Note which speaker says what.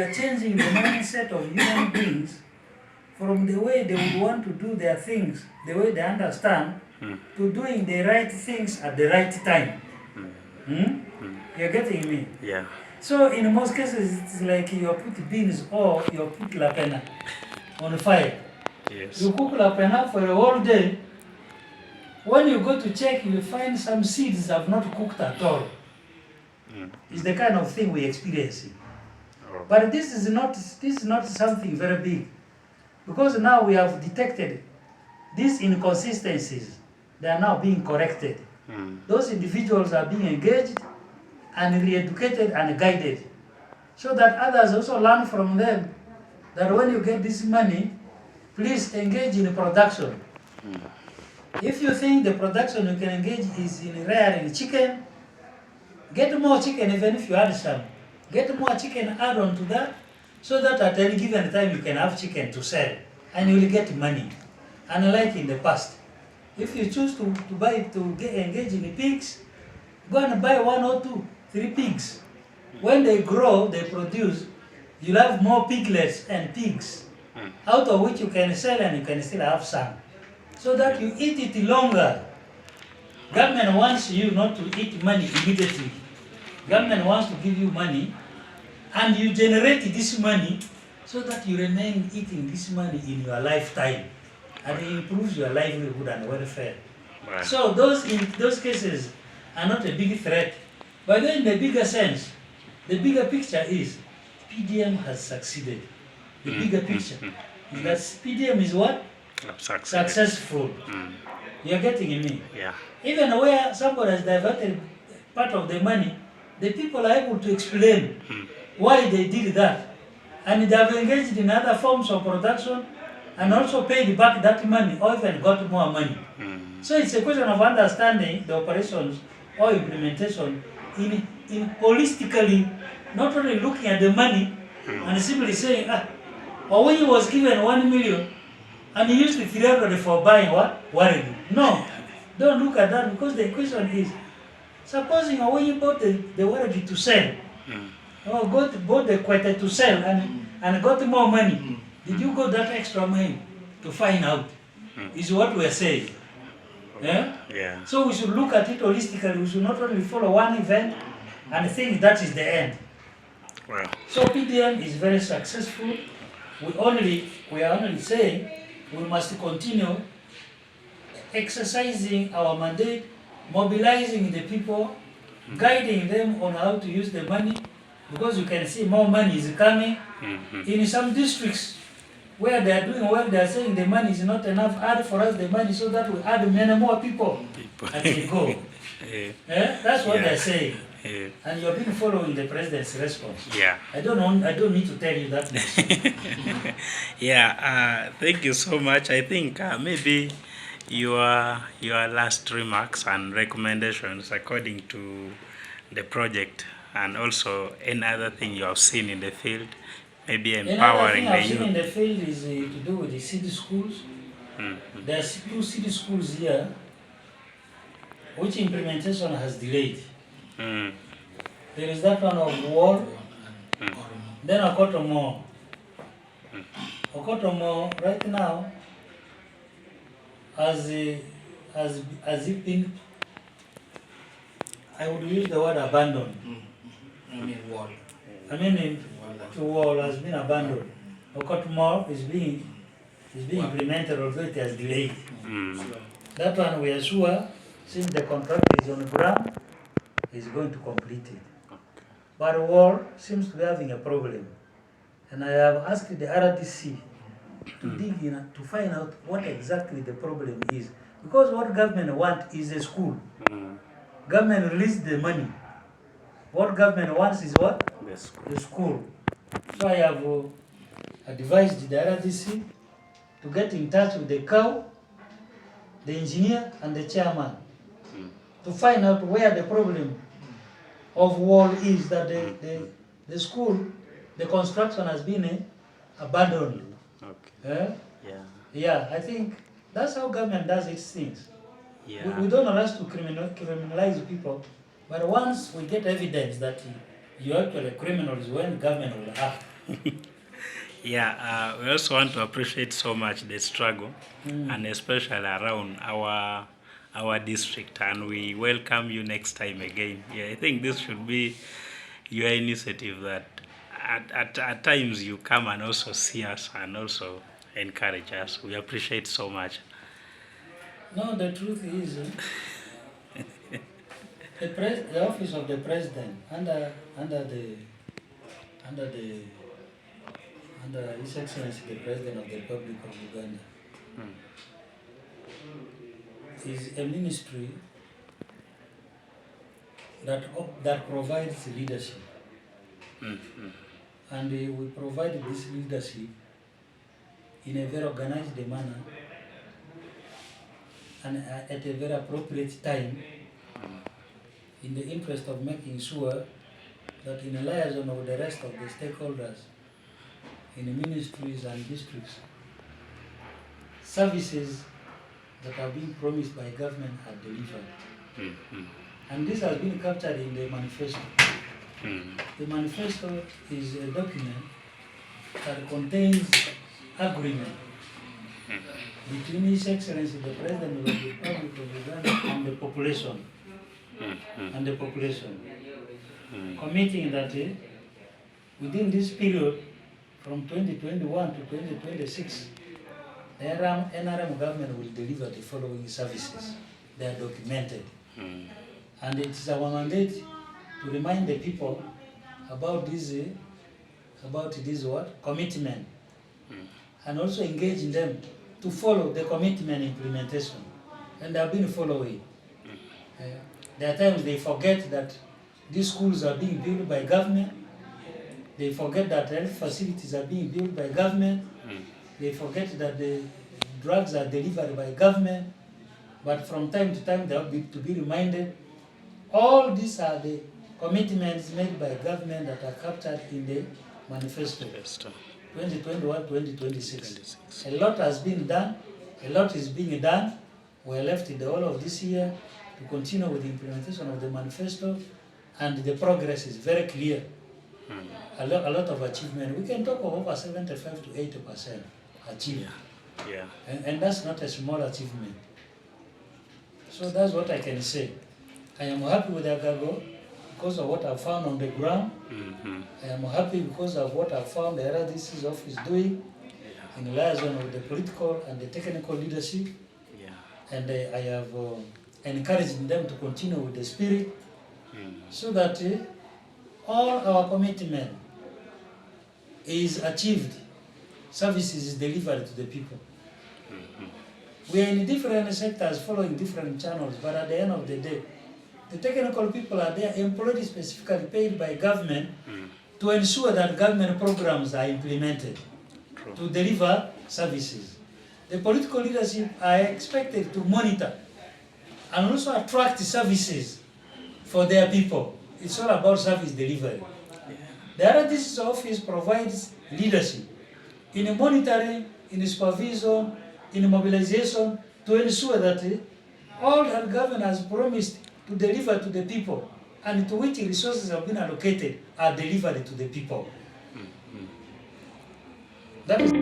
Speaker 1: are changing the mindset of human beings from the way they would want to do their things, the way they understand, to doing the right things at the right time. You're getting me?
Speaker 2: Yeah.
Speaker 1: So in most cases, it's like you put beans or you put lapena on fire.
Speaker 2: Yes.
Speaker 1: You cook lapena for a whole day. When you go to check, you find some seeds have not cooked at all. It's the kind of thing we're experiencing.
Speaker 2: Oh.
Speaker 1: But this is not something very big, because now we have detected these inconsistencies. They are now being corrected. Those individuals are being engaged and re-educated and guided, so that others also learn from them that when you get this money, please engage in production. If you think the production you can engage is in rearing chicken, get more chicken even if you add some. Get more chicken, add on to that, so that at any given time you can have chicken to sell and you will get money. Unlike in the past, if you choose to engage in pigs, go and buy 1 or 2, 3 pigs. When they grow, they produce, you'll have more piglets and pigs, out of which you can sell and you can still have some, so that you eat it longer. Government wants you not to eat money immediately. Government wants to give you money, and you generate this money so that you remain eating this money in your lifetime, and it improves your livelihood and welfare.
Speaker 2: Right.
Speaker 1: So in those cases are not a big threat. But then in the bigger sense, the bigger picture is PDM has succeeded. The bigger picture is that PDM is what? Successful. You're getting me?
Speaker 2: Yeah.
Speaker 1: Even where somebody has diverted part of the money, the people are able to explain why they did that. And they have engaged in other forms of production and also paid back that money or even got more money. So it's a question of understanding the operations or implementation in holistically, not only looking at the money and simply saying, or when he was given 1 million and he used 300 for buying what? Warranty. No, don't look at that, because the question is, supposing when you bought the warranty to sell, or bought the quota to sell and got more money, did you go that extra mile to find out? Is what we are saying. Yeah?
Speaker 2: Yeah.
Speaker 1: So we should look at it holistically. We should not only follow one event and think that is the end.
Speaker 2: Well.
Speaker 1: So PDM is very successful. We are only saying we must continue exercising our mandate, mobilizing the people, guiding them on how to use the money, because you can see more money is coming. In some districts where they are doing well, they are saying the money is not enough, add for us the money so that we add many more people at the go. That's what they're saying. And you've been following the president's response.
Speaker 2: Yeah.
Speaker 1: I don't need to tell you that much.
Speaker 2: Yeah, thank you so much. I think maybe your last remarks and recommendations according to the project, and also any other thing you have seen in the field, maybe empowering the youth.
Speaker 1: Another thing I've seen in the field is to do with the city schools. There's 2 city schools here which implementation has delayed. There is that one of Wol, then a Kotomor. Kotomor right now has it been, I would use the word abandoned. Wol has been abandoned. Kotomor is being implemented, although it has delayed. That one we are sure, since the contract is on the ground, is going to complete it. But Wol seems to be having a problem. And I have asked the RDC to dig in to find out what exactly the problem is. Because what government wants is a school. Government released the money. What government wants is what? The school. So I have advised the RDC to get in touch with the cow, the engineer, and the chairman to find out where the problem of Wol is, that the school, the construction has been abandoned.
Speaker 2: Okay.
Speaker 1: Yeah, I think that's how government does its things.
Speaker 2: Yeah.
Speaker 1: We don't rush to criminalize people, but once we get evidence that you're actually criminals, when government will act.
Speaker 2: Yeah, we also want to appreciate so much the struggle, and especially around our district, and we welcome you next time again. Yeah, I think this should be your initiative that at times you come and also see us and also encourage us. We appreciate so much.
Speaker 1: No, the truth is, the office of the president under His Excellency the President of the Republic of Uganda is a ministry that provides leadership, and we provide this leadership in a very organized manner and at a very appropriate time, in the interest of making sure that in a liaison with the rest of the stakeholders in the ministries and districts, services that are being promised by government are delivered. And this has been captured in the manifesto. The manifesto is a document that contains agreement between His Excellency the President of the Republic of Uganda and the population. Committing that within this period from 2021 to 2026, the NRM government will deliver the following services. They are documented. And it is our mandate to remind the people about this commitment, and also engage in them to follow the commitment implementation. And they have been following. There are times they forget that these schools are being built by government. They forget that health facilities are being built by government. They forget that the drugs are delivered by government. But from time to time they have to be reminded. All these are the commitments made by government that are captured in the manifesto 2021-2026. A lot has been done. A lot is being done. We are left in the whole of this year to continue with the implementation of the manifesto, and the progress is very clear. A lot of achievement. We can talk of over 75 to 80% achieved.
Speaker 2: Yeah.
Speaker 1: And that's not a small achievement. So that's what I can say. I am happy with Agago because of what I found on the ground. I am happy because of what I found the RDC's office doing in liaison with the political and the technical leadership. And I have encouraged them to continue with the spirit, so that all our commitment is achieved, services is delivered to the people. We are in different sectors following different channels, but at the end of the day, the technical people are there, employed specifically paid by government to ensure that government programs are implemented to deliver services. The political leadership are expected to monitor and also attract services for their people. It's all about service delivery. The RDC's office provides leadership in monitoring, in supervision, in mobilization, to ensure that all that government has promised to deliver to the people and to which resources have been allocated are delivered to the people. That is